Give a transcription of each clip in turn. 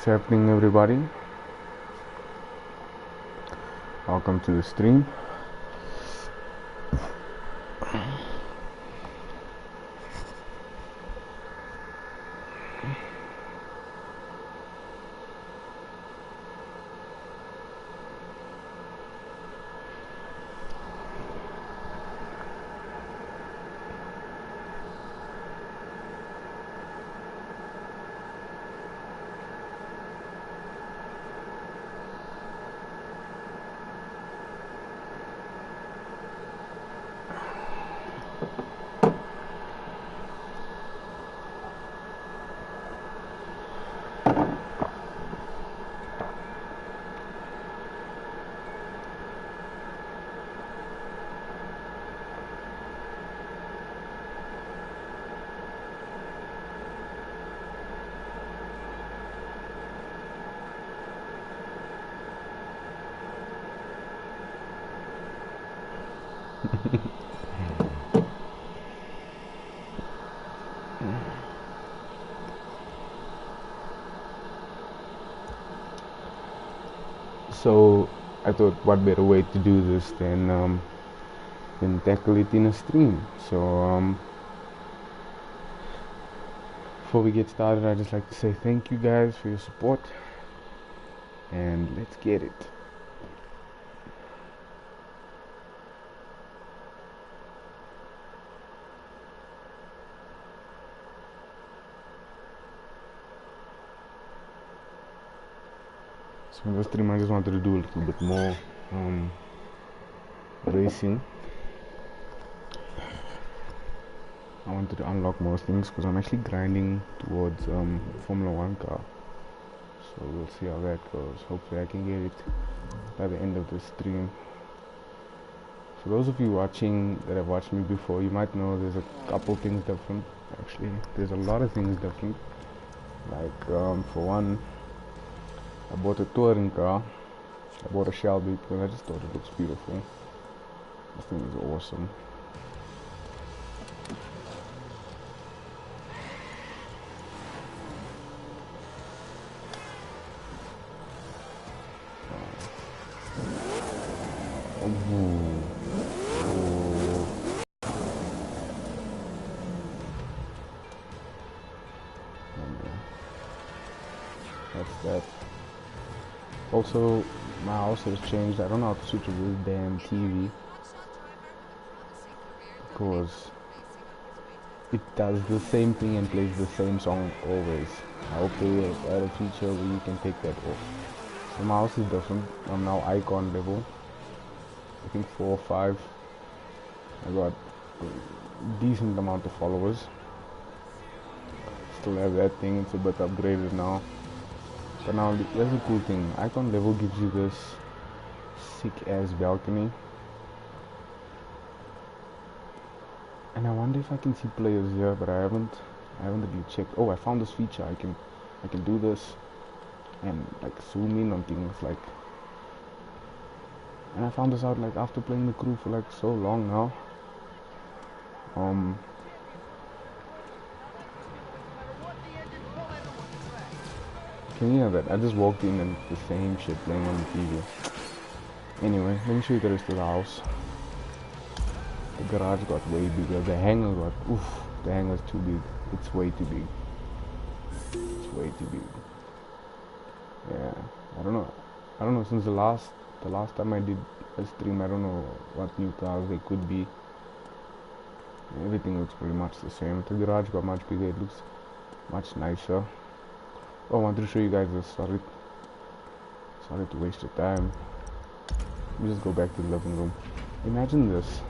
happening, everybody? Welcome to the stream. So I thought, what better way to do this than tackle it in a stream. So before we get started, I'd just like to say thank you guys for your support, and let's get it. So in this stream, I just wanted to do a little bit more racing. I wanted to unlock more things because I'm actually grinding towards Formula 1 car. So we'll see how that goes. Hopefully I can get it by the end of the stream. For those of you watching that have watched me before, you might know there's a couple things different. Actually, there's a lot of things different. Like for one, I bought a touring car. I bought a Shelby because I just thought it looks beautiful. This thing is awesome. That's that. Also, my house has changed. I don't know how to switch to this damn TV because it does the same thing and plays the same song always. I hope they add a feature where you can take that off. So my house is different. I'm now icon level. I think 4 or 5. I got a decent amount of followers. Still have that thing. It's a bit upgraded now. But now there's a cool thing. Icon level gives you this sick ass balcony. And I wonder if I can see players here, but I haven't really checked. Oh, I found this feature. I can do this and like zoom in on things like. And I found this out like after playing the crew for like so long now. Can you hear that? I just walked in and the same shit playing on the TV. Anyway, let me show you the rest of the house. The garage got way bigger. The hangar got, the hangar's too big. It's way too big. It's way too big. Yeah, I don't know. Since the last time I did a stream, I don't know what new cars they could be. Everything looks pretty much the same. The garage got much bigger. It looks much nicer. Oh, I wanted to show you guys this. Sorry to waste your time. Let me just go back to the living room. Imagine this.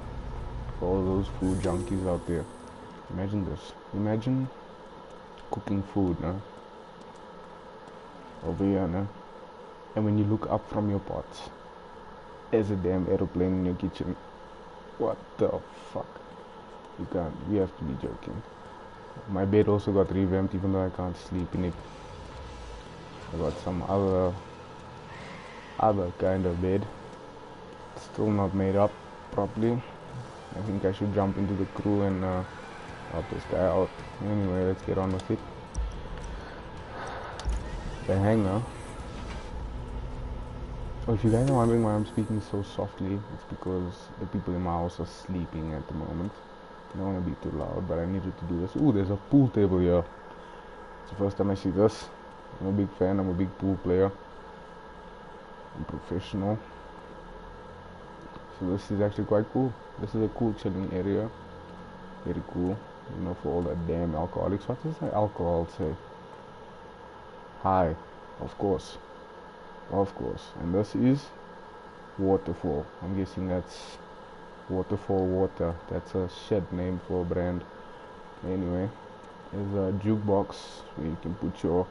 For all those food junkies out there. Imagine this. Imagine cooking food, no? Over here, no? And when you look up from your pots, there's a damn aeroplane in your kitchen. What the fuck? You have to be joking. My bed also got revamped even though I can't sleep in it. I got some other kind of bed. Still not made up properly. I think I should jump into the crew and help this guy out. Anyway, let's get on with it. the hanger. So if you guys are wondering why I'm speaking so softly, it's because the people in my house are sleeping at the moment. I don't want to be too loud, but I needed to do this. Ooh, there's a pool table here. It's the first time I see this. I'm a big fan. I'm a big pool player. I'm professional. So this is actually quite cool. This is a cool chilling area. Very cool. You know, for all that damn alcoholics. What does that alcohol say? Hi. Of course. Of course. And this is Waterfall. I'm guessing that's Waterfall Water. That's a shed name for a brand. Anyway, there's a jukebox where you can put your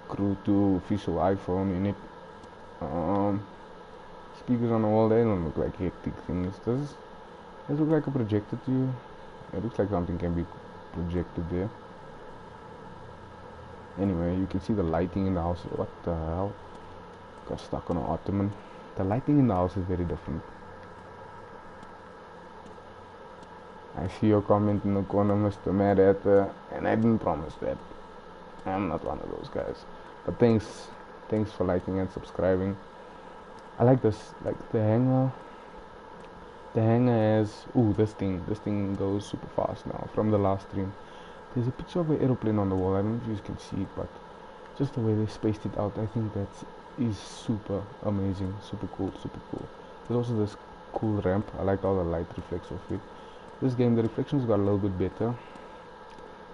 Crew 2 official iPhone in it. Speakers on the wall, they don't look like hectic things. Does it look like a projector to you? It looks like something can be projected there. Anyway, you can see the lighting in the house. What the hell? Got stuck on an ottoman. The lighting in the house is very different. I see your comment in the corner, Mr. Mad Hatter, and I didn't promise that. I'm not one of those guys. But thanks for liking and subscribing. I like this, like the hanger. The hanger has, ooh, this thing goes super fast now from the last stream. There's a picture of an aeroplane on the wall. I don't know if you can see it, but just the way they spaced it out, I think that is super amazing, super cool. There's also this cool ramp. I like all the light reflects off it. This game, the reflections got a little bit better,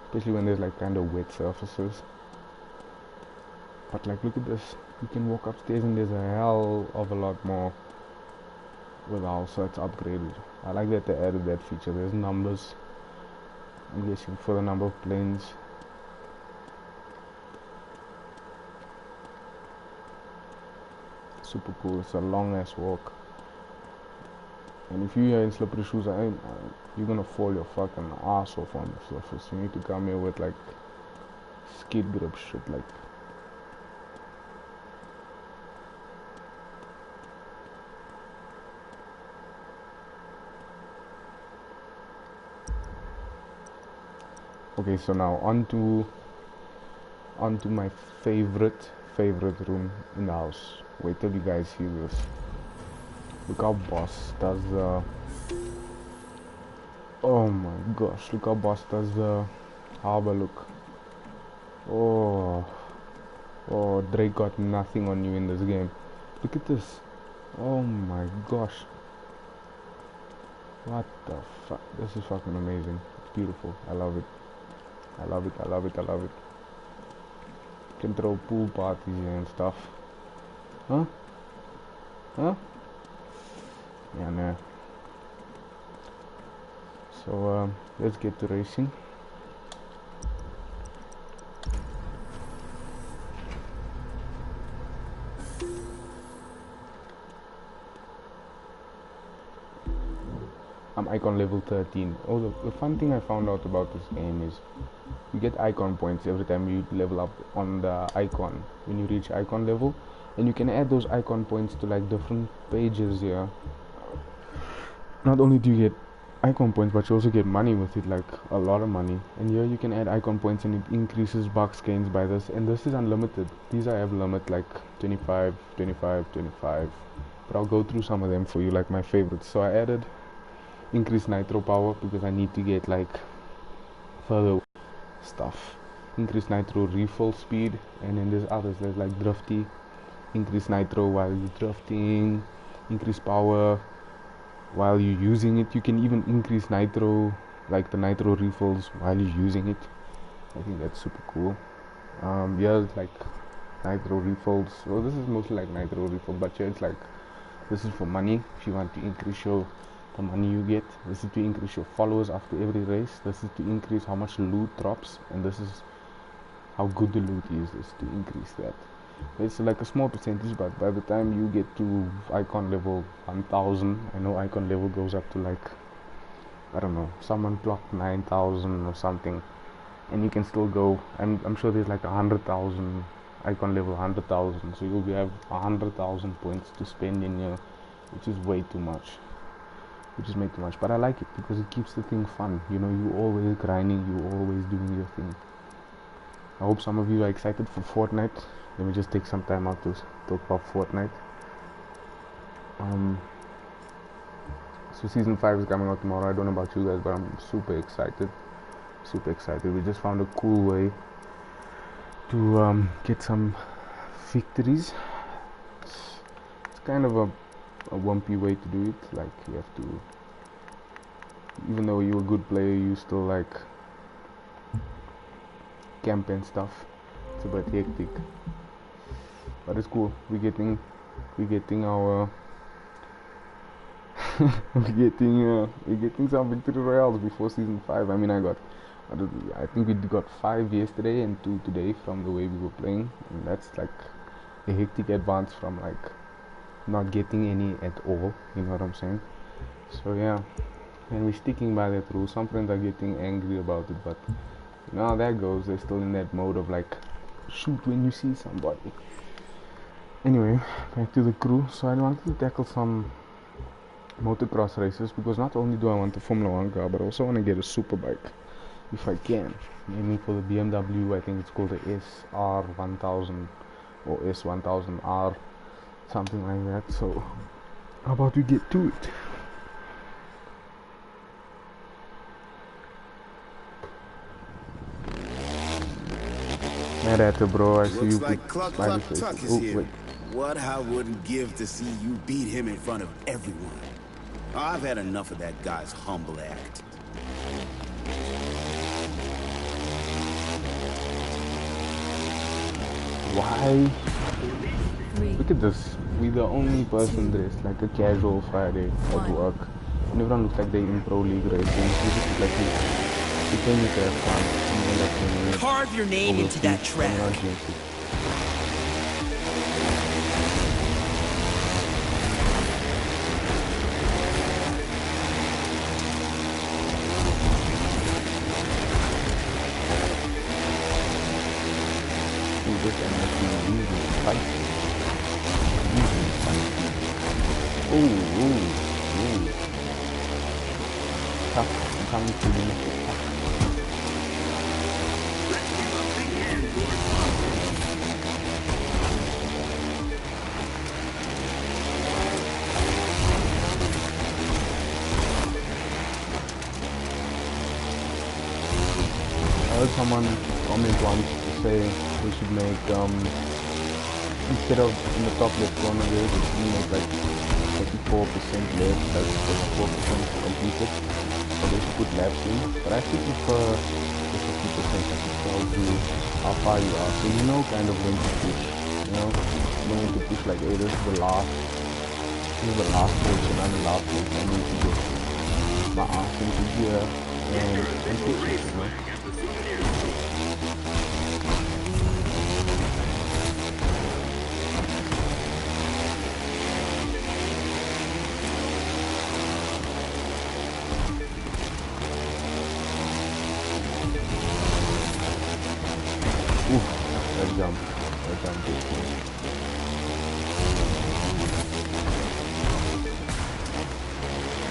especially when there's like kind of wet surfaces. But like, look at this. You can walk upstairs and there's a hell of a lot more with the house, so it's upgraded. I like that they added that feature. There's numbers, I'm guessing, for the number of planes. Super cool. It's a long ass walk, and if you're in slippery shoes, you're gonna fall your fucking ass off on the surface. You need to come here with like skid grip shit, like. Okay, so now onto my favorite room in the house. Wait till you guys see this. Look how Boss does the. Oh my gosh! Look how Boss does the harbor look. Oh, Drake got nothing on you in this game. Look at this. Oh my gosh! What the fuck? This is fucking amazing. It's beautiful. I love it. I love it. Can throw pool parties and stuff. Huh? Yeah, no. So let's get to racing. I'm icon level 13. Oh, the fun thing I found out about this game is you get icon points every time you level up on the icon when you reach icon level, and you can add those icon points to like different pages here. Not only do you get icon points, but you also get money with it, like a lot of money. And here you can add icon points and it increases box gains by this, and this is unlimited. These I have limit like 25, but I'll go through some of them for you, like my favorites. So I added increased nitro power because I need to get like further stuff. Increase nitro refill speed, and then there's others. There's like drifty, increase nitro while you're drifting, increase power while you're using it. You can even increase nitro, like the nitro refills while you're using it. I think that's super cool. Yeah, like nitro refills. Well, this is mostly like nitro refill, but yeah, it's like this is for money. If you want to increase the money you get, this is to increase your followers after every race, this is to increase how much loot drops, and this is how good the loot is to increase that. It's like a small percentage, but by the time you get to icon level 1000, I know icon level goes up to like, I don't know, someone clocked 9000 or something, and you can still go. I'm sure there's like 100,000 icon level 100,000, so you'll have 100,000 points to spend in here, which is way too much. But I like it because it keeps the thing fun. You know, you always grinding, you always doing your thing. I hope some of you are excited for Fortnite. let me just take some time out to talk about Fortnite. So season 5 is coming out tomorrow. I don't know about you guys, but I'm super excited. Super excited. We just found a cool way to get some victories. It's kind of a wumpy way to do it. Like, you have to, even though you're a good player, you still like camp and stuff. It's a bit hectic, but it's cool. We're getting our we're getting some victory royales before season 5. I mean, I think we got 5 yesterday and 2 today from the way we were playing, and that's like a hectic advance from like not getting any at all. You know what I'm saying? So yeah, and we're sticking by that rule. Some friends are getting angry about it, but you know how that goes. They're still in that mode of like shoot when you see somebody. Anyway, back to the crew. So I wanted to tackle some motocross races, because not only do I want the Formula 1 car, but I also want to get a super bike if I can. Maybe for the BMW, I think it's called the SR1000 or S1000R, something like that. So how about we get to it? Narrator, bro, I see you. Looks like Cluck Tuck is here. What I wouldn't give to see you beat him in front of everyone. I've had enough of that guy's humble act. Why? Look at this. We're the only person dressed like a casual Friday at work. And everyone looks like they're in pro league racing. We just look like we came here to have fun. Carve your name into that track. I'm coming to you. I heard someone comment once to say we should make instead of in the top left corner there, we should make like 34% left, that's 34% completed. So they should put laps in. But I actually prefer the 50%, that tells you how far you are. So you know kind of when to push. You know when to push, like, hey, this is the last position, I'm the last position, I need to get my ass into gear and push it, you know.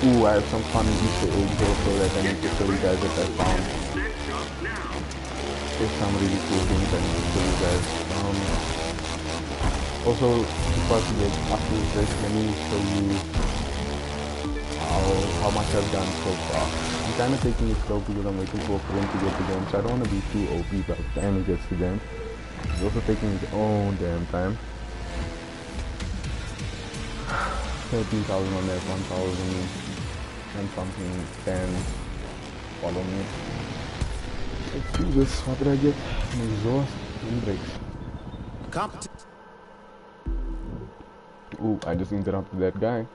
Ooh, I have some fun Easter eggs also that I need to show you guys that I found. There's some really cool things I need to show you guys. Also, before I forget, after this, let me show you how much I've done so far. I'm kind of taking it slow because I'm waiting for a friend to get the game, so I don't want to be too OP by the time it gets to them. It's also taking its own damn time. 13,000 on that, 1,000 and something, 10. Follow me. Let's do this. What did I get? An exhaust and brakes. Ooh, I just interrupted that guy.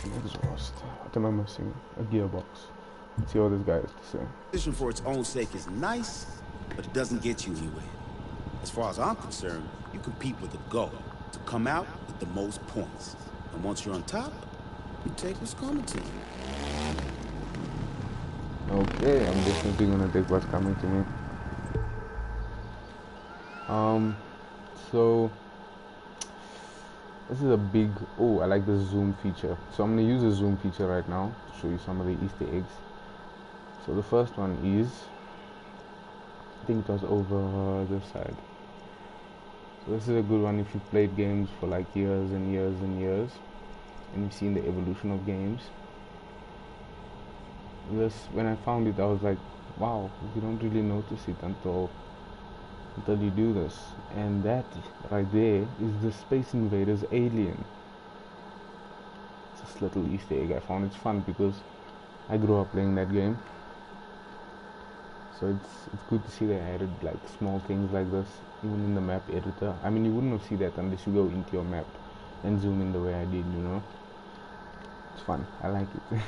An exhaust. What am I missing? A gearbox. Let's see what this guy has to say. Position for its own sake is nice, but it doesn't get you anywhere. As far as I'm concerned, you compete with a goal to come out with the most points. And once you're on top, you take what's coming to you. Okay, I'm definitely gonna take what's coming to me. So this is a big, oh, I like the zoom feature. So I'm gonna use the zoom feature right now to show you some of the Easter eggs. So the first one is I think it was over this side. So this is a good one if you've played games for like years and years and years, and you've seen the evolution of games. This, when I found it, I was like, wow, you don't really notice it until you do this. And that right there is the Space Invaders alien. It's this little Easter egg I found. It's fun because I grew up playing that game, so it's good to see they added like small things like this even in the map editor. I mean, you wouldn't have seen that unless you go into your map and zoom in the way I did, you know. It's fun, I like it.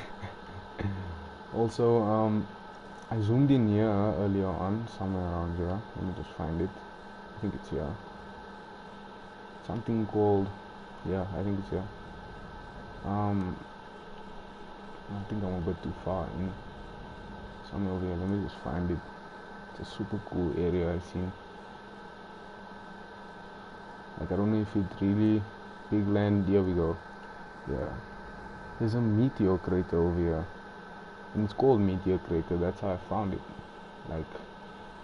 Also, I zoomed in here earlier on, somewhere around here. Let me just find it. I think it's here. Something called, yeah, I think it's here. I think I'm a bit too far in. Somewhere over here, let me just find it. It's a super cool area I've seen. Like, I don't know if it's really big land. Here we go. Yeah. There's a meteor crater over here. And it's called Meteor Crater, that's how I found it. Like,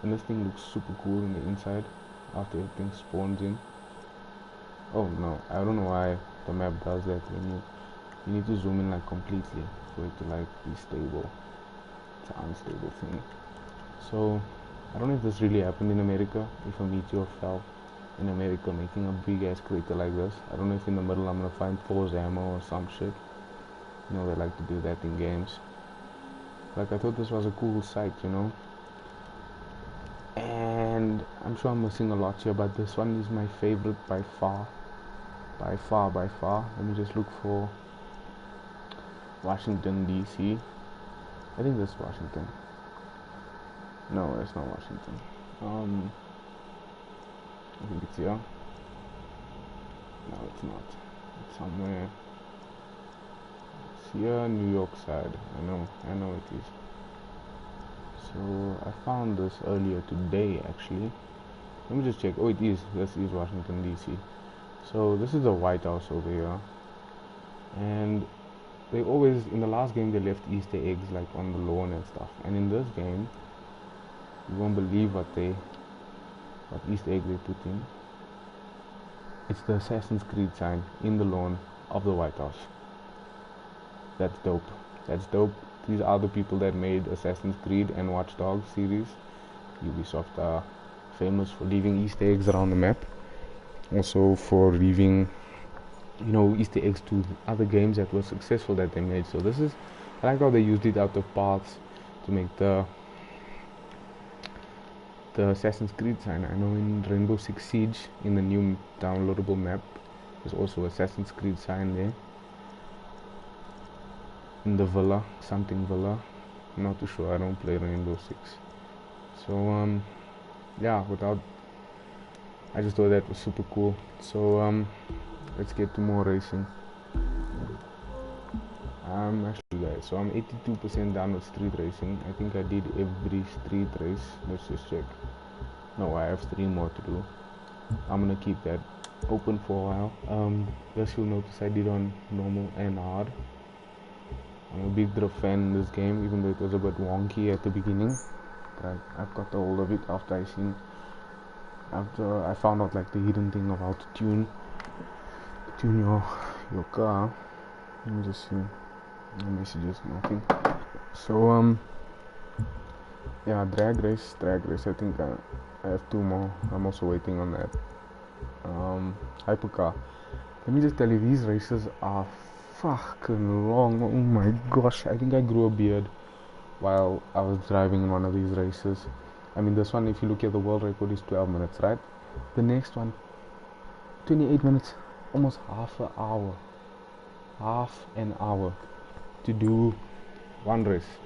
and this thing looks super cool in the inside after everything spawns in. Oh no, I don't know why the map does that when you need to zoom in like completely for it to like be stable. It's an unstable thing. So I don't know if this really happened in America, if a meteor fell in America making a big ass crater like this. I don't know if in the middle I'm gonna find Force ammo or some shit. You know, they like to do that in games. Like, I thought this was a cool sight, you know. And I'm sure I'm missing a lot here, but this one is my favorite by far. By far. Let me just look for Washington, D.C. I think that's Washington. No, it's not Washington. I think it's here. No, it's not. It's somewhere. It's here, New York side. I know it is. So I found this earlier today, actually. Let me just check. Oh, it is. This is Washington, D.C. So this is the White House over here. And they always, in the last game, they left Easter eggs like on the lawn and stuff. And in this game, you won't believe what Easter egg they put in. It's the Assassin's Creed sign in the lawn of the White House. That's dope. That's dope. These are the people that made Assassin's Creed and Watch Dogs series. Ubisoft are famous for leaving Easter eggs around the map. Also for leaving, you know, Easter eggs to other games that were successful that they made. So this is, I like how they used it out of parts to make the Assassin's Creed sign. I know in Rainbow Six Siege, in the new downloadable map, there's also Assassin's Creed sign there. In the villa, something villa, I'm not too sure, I don't play Rainbow Six. So yeah, I just thought that was super cool. So let's get to more racing. Actually guys, so I'm 82% done with street racing. I think I did every street race. Let's just check. No, I have 3 more to do. I'm gonna keep that open for a while. Yes, you'll notice I did on normal and hard. I'm a big drift fan in this game, even though it was a bit wonky at the beginning. But I've got the hold of it after I found out like the hidden thing of how to tune your car. Let me just see. No messages, nothing. So yeah, drag race. I think I have 2 more. I'm also waiting on that. Hypercar. Let me just tell you, these races are fucking long. Oh my gosh, I think I grew a beard while I was driving in one of these races. I mean, this one, if you look at the world record, is 12 minutes, right? The next one, 28 minutes, almost half an hour to do one race.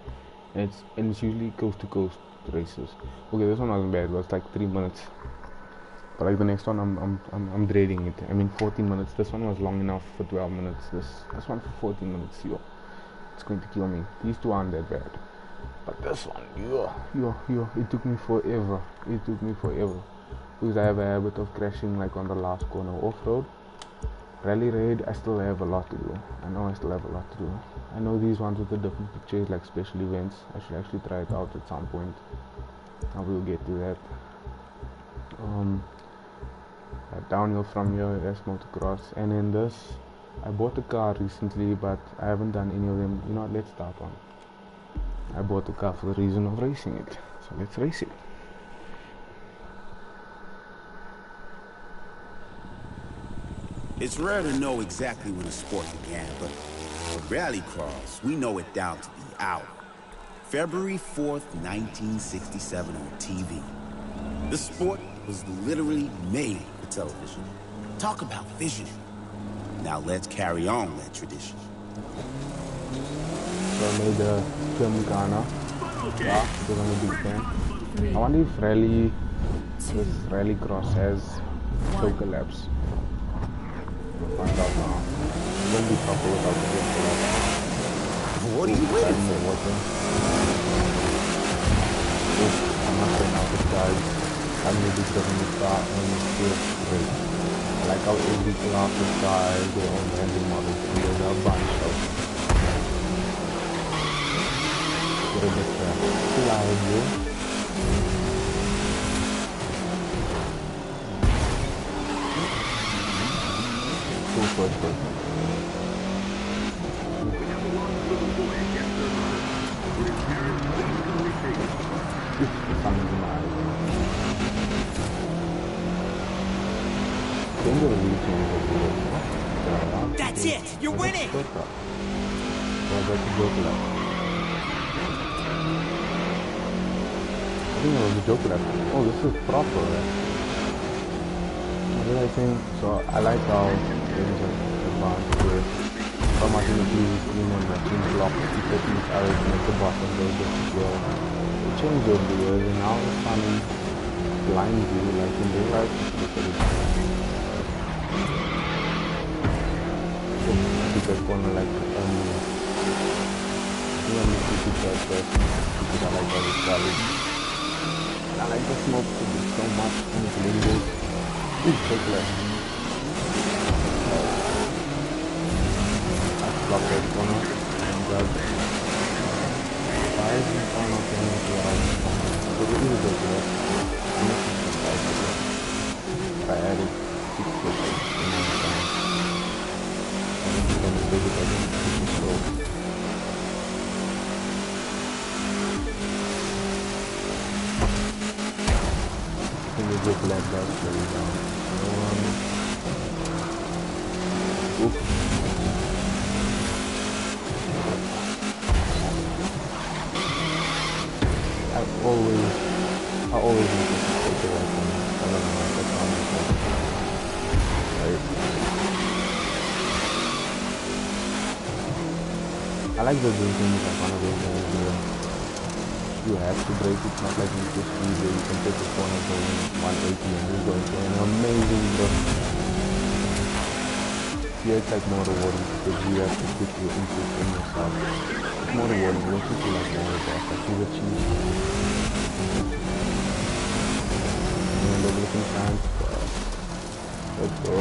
And it's usually coast to coast races. Okay, this one wasn't bad, it was like 3 minutes. But like the next one, I'm dreading it. I mean, 14 minutes. This one was long enough for 12 minutes. This one for 14 minutes. Yo, it's going to kill me. These 2 aren't that bad. But this one, yo, it took me forever. Because I have a habit of crashing like on the last corner off-road. Rally raid, I still have a lot to do. I know these ones with the different pictures, like special events. I should actually try it out at some point. I will get to that. Downhill from here, that's motocross. And then this, I bought a car recently, but I haven't done any of them. You know what, let's start one. I bought the car for the reason of racing it, so let's race it. It's rare to know exactly when a sport began, but for Rallycross, we know it down to the hour. February 4th, 1967 on TV. The sport was literally made for television. Talk about vision. Now let's carry on that tradition. So I made a film Ghana. Yeah, because I'm a big fan. I wonder if this Rallycross has local laps. We'll find out now. It won't be proper without the game collapse. What are you waiting for? Water. I'm not saying out the guys. I made this in the car and it feels great. I like how every class of car has their own branding models and there's a bunch of That's it! You're winning! I think it was a joke left. Oh, this is proper. What did I think? So I like how there's an advanced with how much in the TV screen and machine block you put these arrows and at the bottom there's just well. It changed over the years and now it's funny blind view like in real life. Look at it. Because corner like you want me to keep that person because I like how it's solid. I like the smoke so much and it's lingers. Ooh, take left. I block that corner and grab 5 and final corner to our corner. So we will go to left. I added 6 seconds in my time. I think we're going to take it again. So just let that slow down. Oops. I always make it take the right one. I don't know, that's not my fault. Right. I like the things like one of those things where you have to brake. It's not like you just speed where you can take the corner going 180 and just going for an amazing drift. Here it's like more rewarding because you have to put your input in yourself. It's more rewarding. You don't feel like more boss. Like you achieve. And the looking chance. Let's go.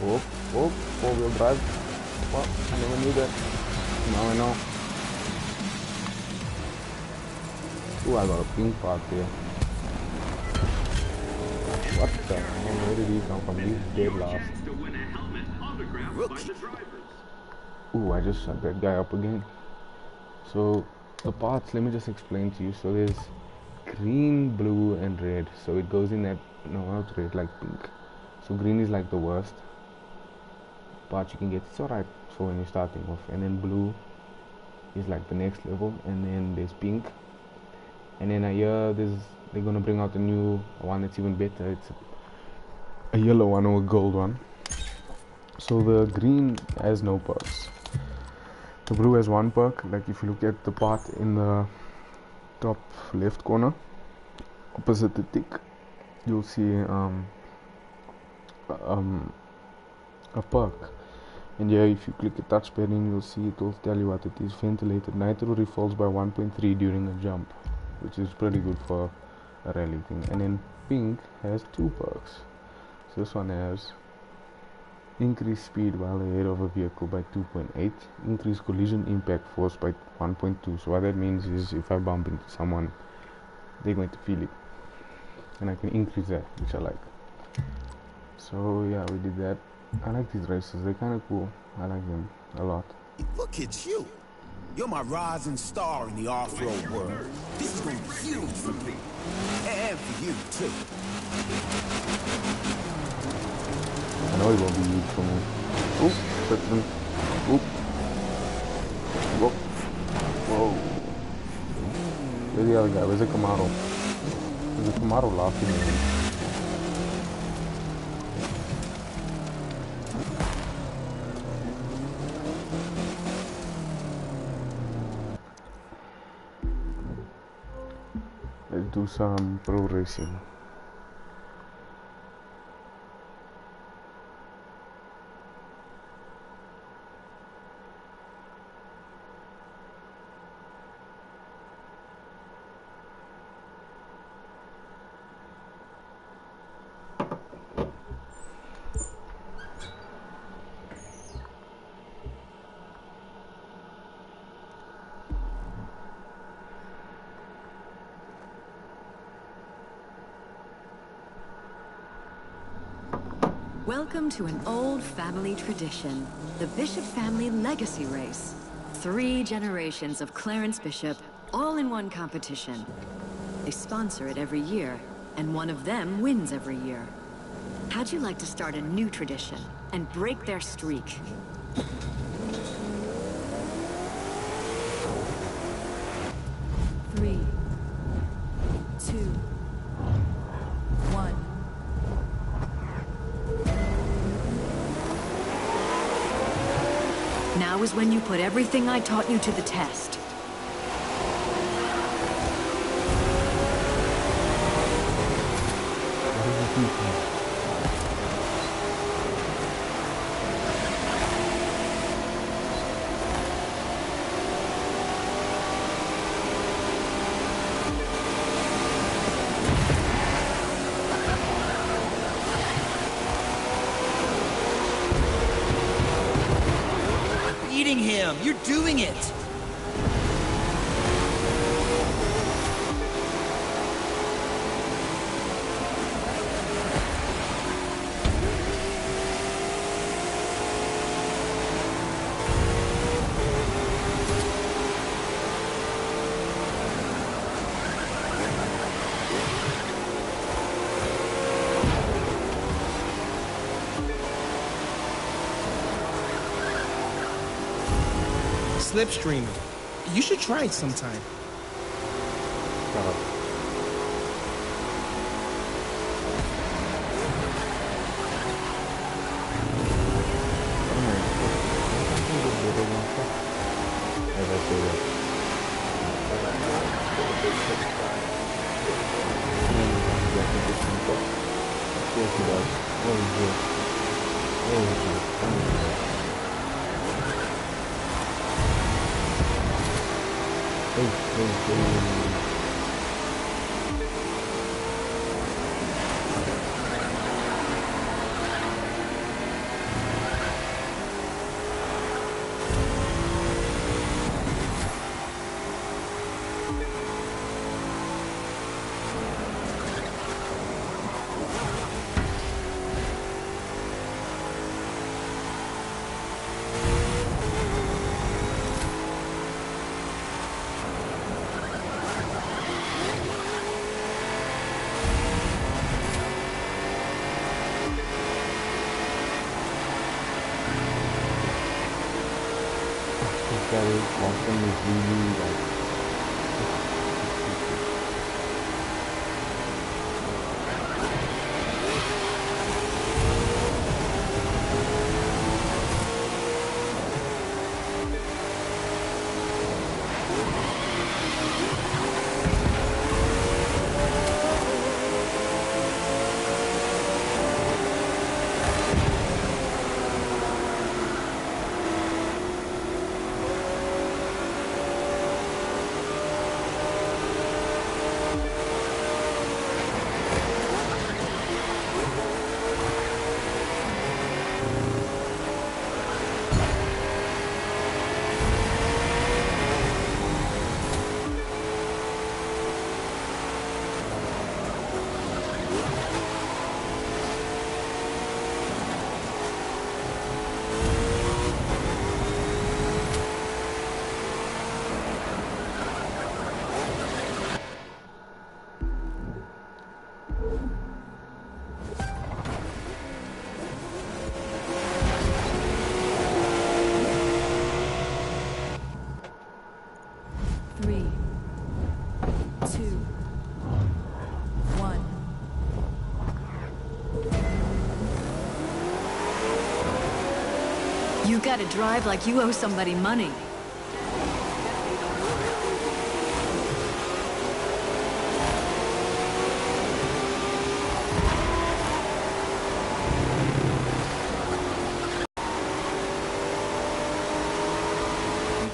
Oh, 4-wheel drive. Well, I never knew that. Now I know. Ooh, I got a pink part there. What the hell? Where did he come from? He's dead last. Ooh, I just shut that guy up again. So, the parts, let me just explain to you. So, there's green, blue, and red. So, it goes in that, no, not red, like pink. So, green is like the worst part you can get. It's alright for when you're starting off. And then blue is like the next level. And then there's pink. And then they're gonna bring out a new one that's even better. It's a yellow one or a gold one. So the green has no perks. The blue has one perk. Like if you look at the part in the top left corner, opposite the tick, you'll see a perk. And yeah, if you click the touchpad in, you'll see it will tell you what it is. Ventilated nitro refills by 1.3 during a jump, which is pretty good for a rally thing. And then pink has 2 perks. So this one has Increase speed while ahead of a vehicle by 2.8. Increase collision impact force by 1.2. So what that means is if I bump into someone, they're going to feel it. And I can increase that, which I like. So yeah, we did that. I like these races, they're kind of cool. I like them a lot. Look at you. You're my rising star in the off-road world. This is going to be huge for me. And for you, too. I know it won't be huge for me. Oop, Tristan. Oop. Whoa. Whoa. Where's the other guy? Where's the Camaro? There's a Camaro laughing at me. Let's do some pro racing. Welcome to an old family tradition, the Bishop family legacy race. 3 generations of Clarence Bishop, all in one competition. They sponsor it every year, and one of them wins every year. How'd you like to start a new tradition and break their streak? Three, 2, 1. Now is when you put everything I taught you to the test. Beating him! You're doing it! Slipstreaming. You should try it sometime. Shut up. Boston is really like You gotta drive like you owe somebody money. You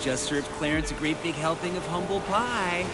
just served Clarence a great big helping of humble pie.